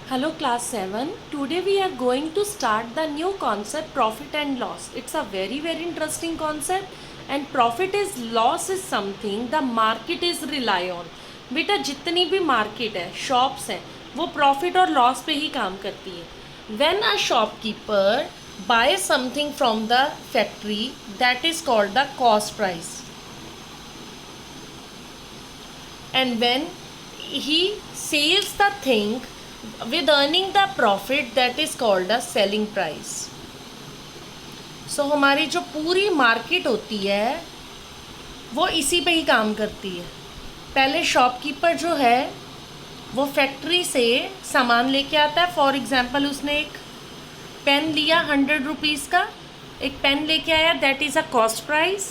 Hello class 7. Today we are going to start the new concept profit and loss. It's a very interesting concept and profit is loss is something the market is rely on. बेटा जितनी भी market है shops हैं वो profit और loss पे ही काम करती है. When a shopkeeper buys something from the factory that is called the cost price. And when he sells the thing with earning the profit that is called a selling price. So हमारी जो पूरी market होती है वो इसी पे ही काम करती है. पहले शॉपकीपर जो है वो फैक्ट्री से सामान लेके आता है. फॉर एग्जांपल उसने एक पेन लिया 100 रुपीज़ का, एक पेन लेके आया, that is a cost price.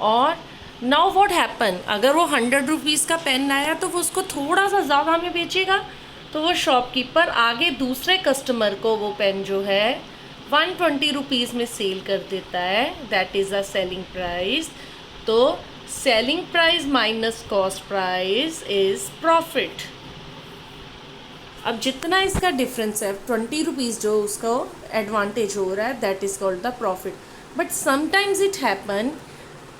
और नाउ व्हाट हैपन, अगर वो 100 रुपीज़ का पेन लाया तो वो उसको थोड़ा सा ज़्यादा में बेचेगा, तो वो शॉपकीपर आगे दूसरे कस्टमर को वो पेन जो है 120 रुपीज़ में सेल कर देता है. That is a selling price. तो selling price minus cost price is profit. अब जितना इसका डिफरेंस है 20 रुपीज़ जो उसका एडवांटेज हो रहा है, that is called the profit. But sometimes it happen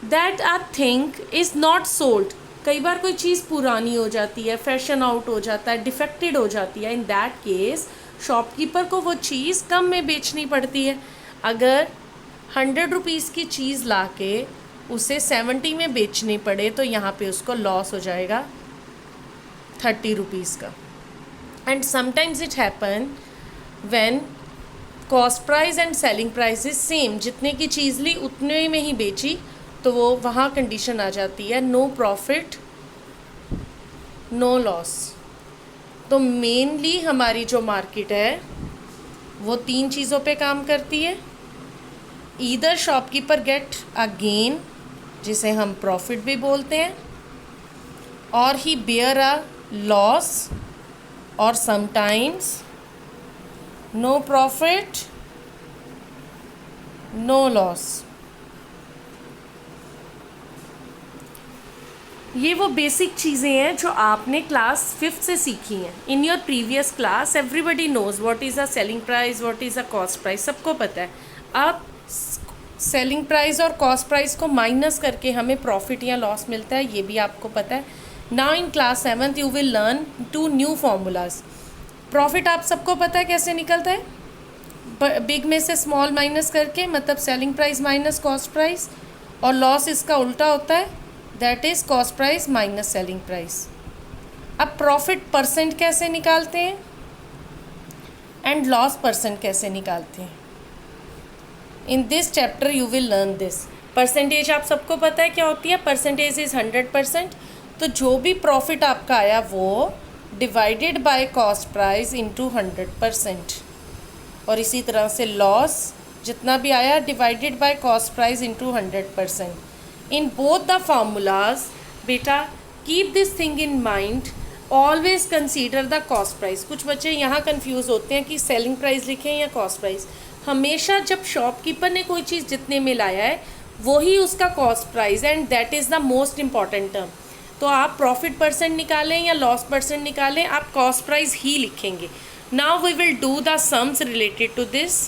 that a thing is not sold. कई बार कोई चीज़ पुरानी हो जाती है, फैशन आउट हो जाता है, डिफेक्टेड हो जाती है. इन दैट केस शॉपकीपर को वो चीज़ कम में बेचनी पड़ती है. अगर 100 रुपीज़ की चीज़ ला के उसे 70 में बेचनी पड़े तो यहाँ पे उसको लॉस हो जाएगा 30 रुपीज़ का. And sometimes it happen when cost price and selling price is same. जितने की चीज़ ली उतने में ही बेची तो वो वहाँ कंडीशन आ जाती है नो प्रॉफिट नो लॉस. तो मेनली हमारी जो मार्केट है वो 3 चीज़ों पे काम करती है. Either shopkeeper get a gain जिसे हम प्रॉफिट भी बोलते हैं, और ही बेयर अ लॉस, और sometimes no profit no loss. ये वो बेसिक चीज़ें हैं जो आपने क्लास 5th से सीखी हैं. In your previous class everybody nose what is a selling price, what is a cost price, सबको पता है. अब सेलिंग प्राइस और कॉस्ट प्राइस को माइनस करके हमें प्रॉफिट या लॉस मिलता है, ये भी आपको पता है. Now in class 7th you will learn 2 new formulas. Profit आप सबको पता है कैसे निकलता है, बिग में से स्मॉल माइनस करके, मतलब selling price minus cost price. और लॉस इसका उल्टा होता है, that is cost price minus selling price. अब प्रॉफिट परसेंट कैसे निकालते हैं एंड लॉस परसेंट कैसे निकालते हैं, in this chapter you will learn this. Percentage आप सबको पता है क्या होती है, परसेंटेज इज़ 100%. तो जो भी प्रॉफिट आपका आया वो divided by cost price into 100%. और इसी तरह से लॉस जितना भी आया divided by cost price into 100%. In both the formulas, बेटा keep this thing in mind, always consider the cost price. कुछ बच्चे यहाँ कंफ्यूज होते हैं कि सेलिंग प्राइस लिखें या कॉस्ट प्राइस. हमेशा जब शॉपकीपर ने कोई चीज़ जितने में लाया है वही उसका cost price, and that is the most important term. तो आप प्रॉफिट परसेंट निकालें या लॉस परसेंट निकालें, आप कॉस्ट प्राइस ही लिखेंगे. Now we will do the sums related to this.